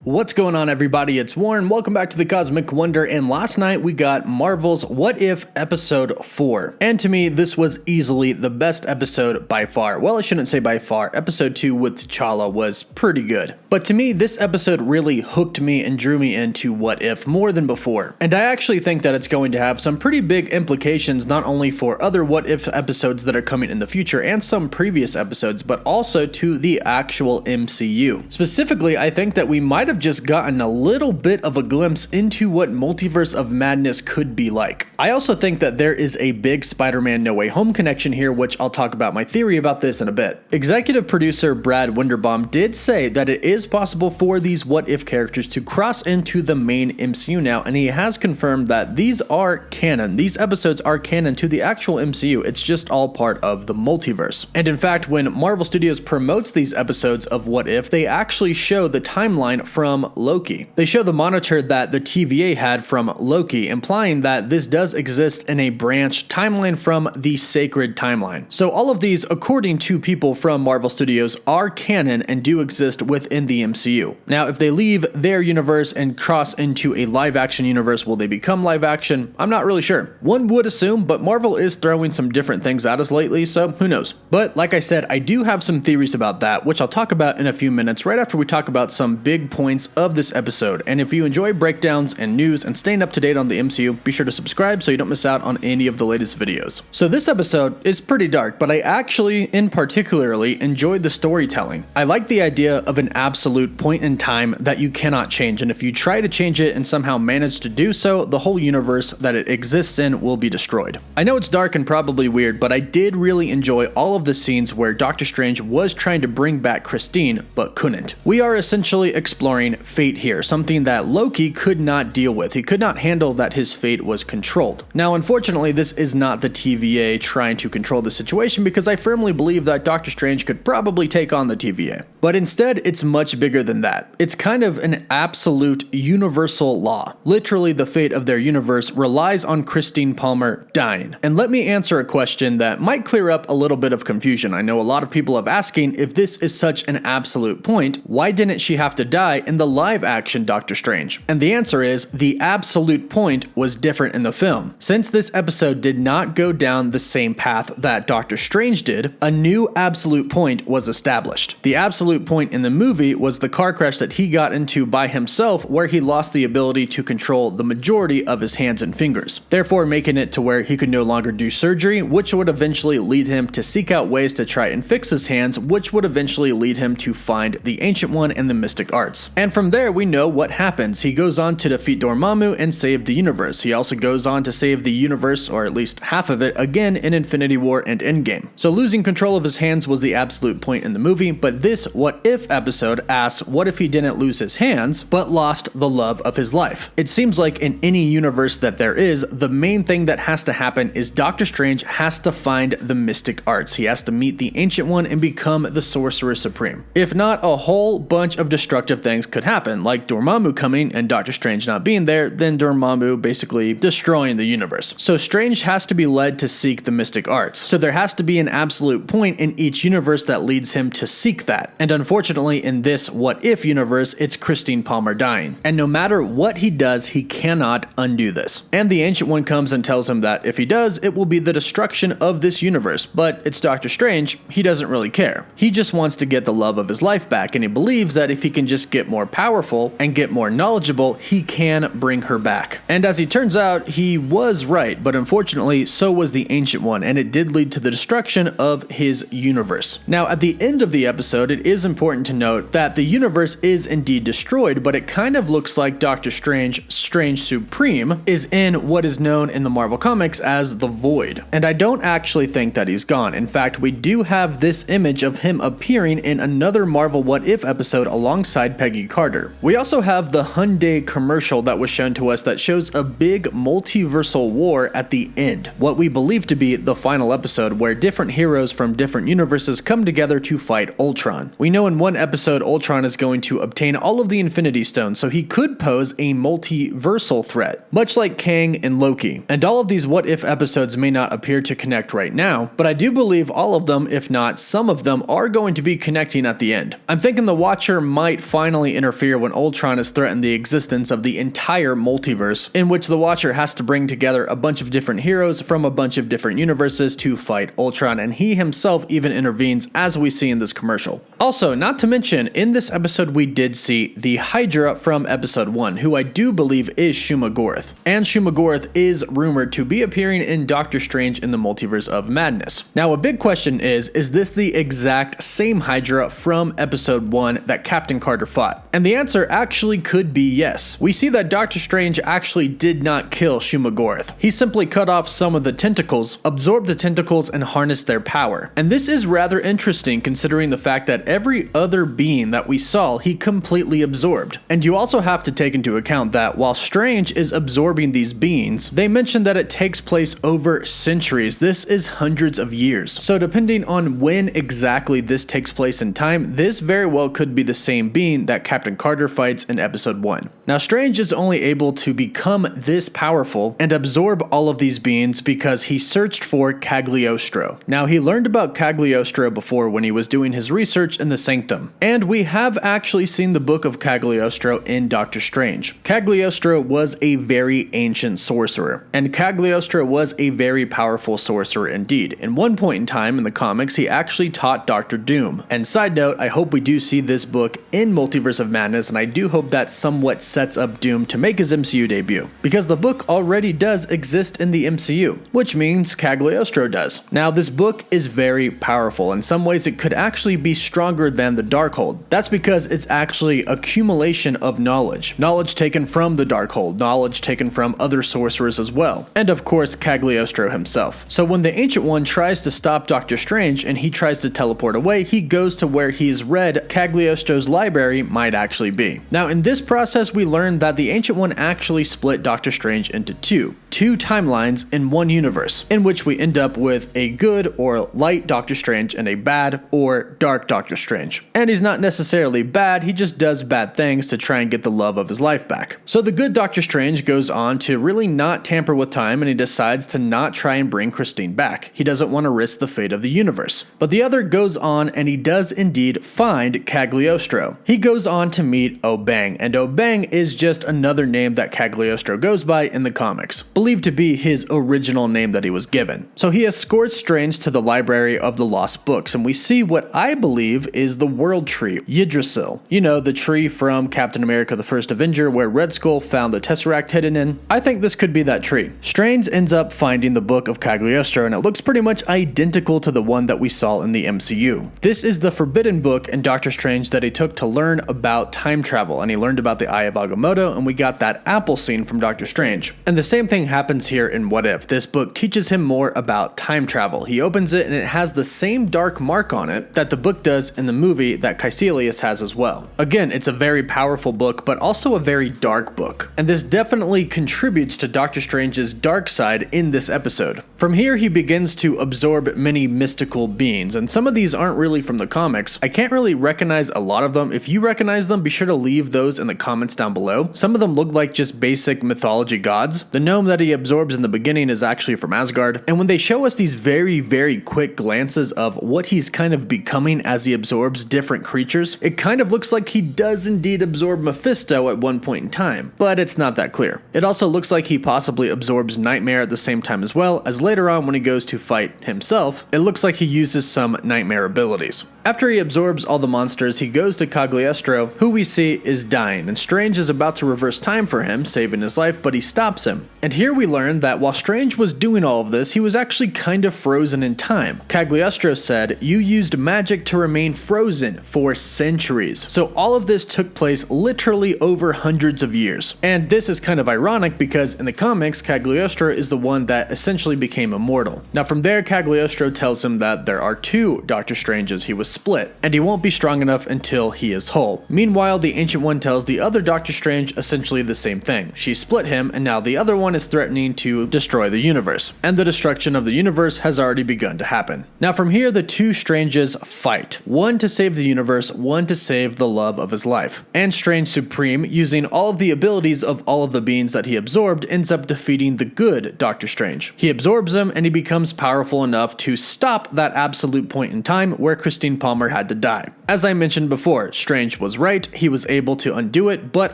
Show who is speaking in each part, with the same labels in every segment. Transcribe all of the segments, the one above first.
Speaker 1: What's going on, everybody? It's Warren. Welcome back to the Cosmic Wonder, and last night we got Marvel's What If Episode 4. And to me, this was easily the best episode by far. Well, I shouldn't say by far. Episode 2 with T'Challa was pretty good. But to me, this episode really hooked me and drew me into What If more than before. And I actually think that it's going to have some pretty big implications not only for other What If episodes that are coming in the future and some previous episodes, but also to the actual MCU. Specifically, I think that we might have just gotten a little bit of a glimpse into what Multiverse of Madness could be like. I also think that there is a big Spider-Man No Way Home connection here, which I'll talk about my theory about this in a bit. Executive producer Brad Winderbaum did say that it is possible for these What If characters to cross into the main MCU now, and he has confirmed that these are canon. These episodes are canon to the actual MCU. It's just all part of the multiverse. And in fact, when Marvel Studios promotes these episodes of What If, they actually show the timeline from Loki. They show the monitor that the TVA had from Loki, implying that this does exist in a branched timeline from the sacred timeline. So all of these, according to people from Marvel Studios, are canon and do exist within the MCU. Now, if they leave their universe and cross into a live action universe, will they become live action? I'm not really sure. One would assume, but Marvel is throwing some different things at us lately, so who knows. But like I said, I do have some theories about that, which I'll talk about in a few minutes right after we talk about some big points of this episode. And if you enjoy breakdowns and news and staying up to date on the MCU, be sure to subscribe so you don't miss out on any of the latest videos. So this episode is pretty dark, but I actually, in particularly, enjoyed the storytelling. I like the idea of an absolute point in time that you cannot change, and if you try to change it and somehow manage to do so, the whole universe that it exists in will be destroyed. I know it's dark and probably weird, but I did really enjoy all of the scenes where Doctor Strange was trying to bring back Christine, but couldn't. We are essentially exploring fate here, something that Loki could not deal with. He could not handle that his fate was controlled. Now, unfortunately, this is not the TVA trying to control the situation, because I firmly believe that Doctor Strange could probably take on the TVA. But instead, it's much bigger than that. It's kind of an absolute universal law. Literally, the fate of their universe relies on Christine Palmer dying. And let me answer a question that might clear up a little bit of confusion. I know a lot of people have asking, if this is such an absolute point, why didn't she have to die in the live action Doctor Strange? And the answer is, the absolute point was different in the film. Since this episode did not go down the same path that Doctor Strange did, a new absolute point was established. The absolute point in the movie was the car crash that he got into by himself, where he lost the ability to control the majority of his hands and fingers, therefore making it to where he could no longer do surgery, which would eventually lead him to seek out ways to try and fix his hands, which would eventually lead him to find the Ancient One and the Mystic Arts. And from there, we know what happens. He goes on to defeat Dormammu and save the universe. He also goes on to save the universe, or at least half of it, again in Infinity War and Endgame. So losing control of his hands was the absolute point in the movie, but this What If episode asks, what if he didn't lose his hands, but lost the love of his life? It seems like in any universe that there is, the main thing that has to happen is Doctor Strange has to find the Mystic Arts. He has to meet the Ancient One and become the Sorcerer Supreme. If not, a whole bunch of destructive things could happen, like Dormammu coming and Doctor Strange not being there, then Dormammu basically destroying the universe. So Strange has to be led to seek the Mystic Arts. So there has to be an absolute point in each universe that leads him to seek that. And unfortunately, in this What If universe, it's Christine Palmer dying. And no matter what he does, he cannot undo this. And the Ancient One comes and tells him that if he does, it will be the destruction of this universe. But it's Doctor Strange, he doesn't really care. He just wants to get the love of his life back, and he believes that if he can just get more powerful and get more knowledgeable, he can bring her back. And as he turns out, he was right, but unfortunately, so was the Ancient One, and it did lead to the destruction of his universe. Now, at the end of the episode, it is important to note that the universe is indeed destroyed, but it kind of looks like Doctor Strange, Strange Supreme, is in what is known in the Marvel Comics as the Void. And I don't actually think that he's gone. In fact, we do have this image of him appearing in another Marvel What If episode alongside Peggy Carter. We also have the Hyundai commercial that was shown to us that shows a big multiversal war at the end, what we believe to be the final episode, where different heroes from different universes come together to fight Ultron. We know in one episode Ultron is going to obtain all of the Infinity Stones, so he could pose a multiversal threat, much like Kang and Loki. And all of these What If episodes may not appear to connect right now, but I do believe all of them, if not some of them, are going to be connecting at the end. I'm thinking the Watcher might finally only interfere when Ultron has threatened the existence of the entire multiverse, in which the Watcher has to bring together a bunch of different heroes from a bunch of different universes to fight Ultron, and he himself even intervenes, as we see in this commercial. Also, not to mention, in this episode we did see the Hydra from episode 1, who I do believe is Shuma Gorath. And Shuma Gorath is rumored to be appearing in Doctor Strange in the Multiverse of Madness. Now, a big question is this the exact same Hydra from episode 1 that Captain Carter fought? And the answer actually could be yes. We see that Doctor Strange actually did not kill Shuma Gorath. He simply cut off some of the tentacles, absorbed the tentacles, and harnessed their power. And this is rather interesting considering the fact that every other being that we saw, he completely absorbed. And you also have to take into account that while Strange is absorbing these beings, they mentioned that it takes place over centuries. This is hundreds of years. So depending on when exactly this takes place in time, this very well could be the same being that Captain Carter fights in episode 1. Now, Strange is only able to become this powerful and absorb all of these beings because he searched for Cagliostro. Now, he learned about Cagliostro before when he was doing his research in the Sanctum, and we have actually seen the book of Cagliostro in Doctor Strange. Cagliostro was a very ancient sorcerer, and Cagliostro was a very powerful sorcerer indeed. In one point in time in the comics, he actually taught Doctor Doom. And side note, I hope we do see this book in Multiverse of Madness, and I do hope that somewhat sets up Doom to make his MCU debut, because the book already does exist in the MCU, which means Cagliostro does. Now, this book is very powerful. In some ways, it could actually be stronger than the Darkhold. That's because it's actually accumulation of knowledge. Knowledge taken from the Darkhold, knowledge taken from other sorcerers as well, and of course Cagliostro himself. So when the Ancient One tries to stop Doctor Strange and he tries to teleport away, he goes to where he's read Cagliostro's library might actually be. Now, in this process, we learned that the Ancient One actually split Doctor Strange into two timelines in one universe, in which we end up with a good or light Doctor Strange and a bad or dark Doctor Strange. And he's not necessarily bad, he just does bad things to try and get the love of his life back. So the good Doctor Strange goes on to really not tamper with time, and he decides to not try and bring Christine back. He doesn't want to risk the fate of the universe. But the other goes on, and he does indeed find Cagliostro. He goes on to meet Obang, and Obang is just another name that Cagliostro goes by in the comics, believed to be his original name that he was given. So he escorts Strange to the Library of the Lost Books, and we see what I believe is the World Tree, Yggdrasil. You know, the tree from Captain America the First Avenger where Red Skull found the Tesseract hidden in. I think this could be that tree. Strange ends up finding the book of Cagliostro, and it looks pretty much identical to the one that we saw in the MCU. This is the forbidden book in Doctor Strange that he took to learn about time travel, and he learned about the Eye of Agamotto, and we got that apple scene from Doctor Strange. And the same thing happens here in What If. This book teaches him more about time travel. He opens it and it has the same dark mark on it that the book does in the movie that Caecilius has as well. Again, it's a very powerful book, but also a very dark book. And this definitely contributes to Doctor Strange's dark side in this episode. From here, he begins to absorb many mystical beings, and some of these aren't really from the comics. I can't really recognize a lot of them. If you recognize them, be sure to leave those in the comments down below. Some of them look like just basic mythology gods. The gnome that he absorbs in the beginning is actually from Asgard, and when they show us these very quick glances of what he's kind of becoming as he absorbs different creatures, it kind of looks like he does indeed absorb Mephisto at one point in time, but it's not that clear. It also looks like he possibly absorbs Nightmare at the same time, as well as later on when he goes to fight himself, it looks like he uses some Nightmare abilities. After he absorbs all the monsters, he goes to Cagliostro, who we see is dying, and Strange is about to reverse time for him, saving his life, but he stops him. And here we learn that while Strange was doing all of this, he was actually kind of frozen in time. Cagliostro said, "You used magic to remain frozen for centuries." So all of this took place literally over hundreds of years. And this is kind of ironic because in the comics, Cagliostro is the one that essentially became immortal. Now from there, Cagliostro tells him that there are two Doctor Stranges. He was split, and he won't be strong enough until he is whole. Meanwhile, the Ancient One tells the other Doctor Strange essentially the same thing. She split him, and now the other one is threatening to destroy the universe. And the destruction of the universe has already begun to happen. Now from here, the two Stranges fight. One to save the universe, one to save the love of his life. And Strange Supreme, using all of the abilities of all of the beings that he absorbed, ends up defeating the good Doctor Strange. He absorbs him, and he becomes powerful enough to stop that absolute point in time where Christine Palmer had to die. As I mentioned before, Strange was right, he was able to undo it, but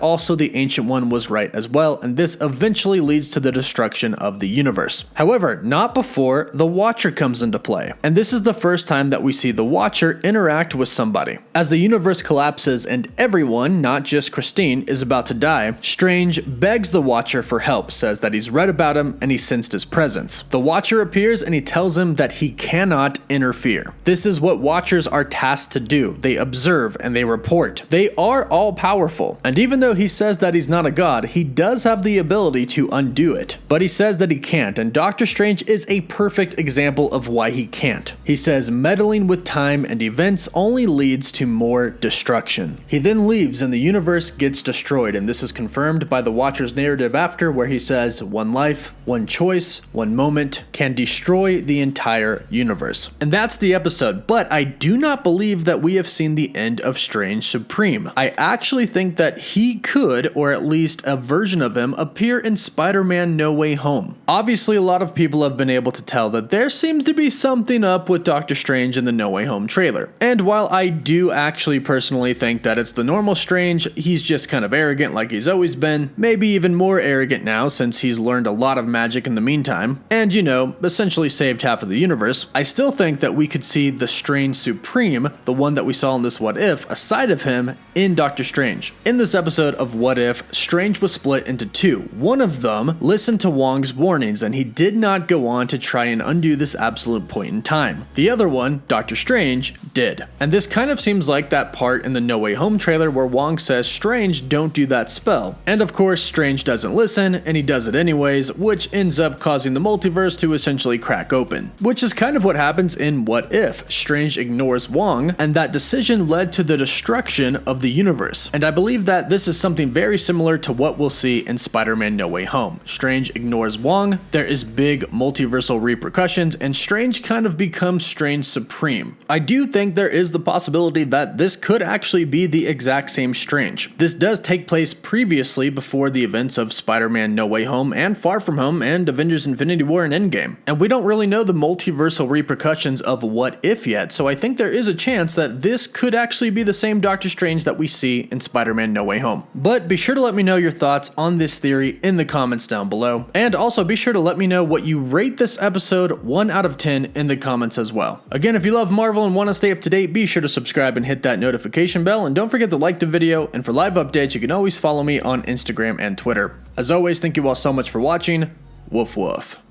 Speaker 1: also the Ancient One was right as well, and this eventually leads to the destruction of the universe. However, not before the Watcher comes into play, and this is the first time that we see the Watcher interact with somebody. As the universe collapses and everyone, not just Christine, is about to die, Strange begs the Watcher for help, says that he's read about him and he sensed his presence. The Watcher appears and he tells him that he cannot interfere. This is what Watchers are tasked to do. They observe and they report. They are all powerful. And even though he says that he's not a god, he does have the ability to undo it. But he says that he can't, and Doctor Strange is a perfect example of why he can't. He says meddling with time and events only leads to more destruction. He then leaves and the universe gets destroyed, and this is confirmed by the Watcher's narrative after, where he says one life, one choice, one moment can destroy the entire universe. And that's the episode, but I do not believe that we have seen the end of Strange Supreme. I actually think that he could, or at least a version of him, appear in Spider-Man No Way Home. Obviously, a lot of people have been able to tell that there seems to be something up with Doctor Strange in the No Way Home trailer. And while I do actually personally think that it's the normal Strange, he's just kind of arrogant like he's always been, maybe even more arrogant now since he's learned a lot of magic in the meantime, and essentially saved half of the universe, I still think that we could see the Strange Supreme, the one that we saw in this What If, a side of him in Doctor Strange. In this episode of What If, Strange was split into two. One of them listened to Wong's warnings and he did not go on to try and undo this absolute point in time. The other one, Doctor Strange, did. And this kind of seems like that part in the No Way Home trailer where Wong says, Strange, don't do that spell. And of course, Strange doesn't listen and he does it anyways, which ends up causing the multiverse to essentially crack open. Which is kind of what happens in What If. Strange ignores Wong, and that decision led to the destruction of the universe. And I believe that this is something very similar to what we'll see in Spider-Man No Way Home. Strange ignores Wong, there is big multiversal repercussions, and Strange kind of becomes Strange Supreme. I do think there is the possibility that this could actually be the exact same Strange. This does take place previously before the events of Spider-Man No Way Home and Far From Home and Avengers Infinity War and Endgame. And we don't really know the multiversal repercussions of What If yet, so I think there is a chance that this could actually be the same Doctor Strange that we see in Spider-Man No Way Home. But be sure to let me know your thoughts on this theory in the comments down below. And also be sure to let me know what you rate this episode 1 out of 10 in the comments as well. Again, if you love Marvel and want to stay up to date, be sure to subscribe and hit that notification bell, and don't forget to like the video, and for live updates you can always follow me on Instagram and Twitter. As always, thank you all so much for watching. Woof woof.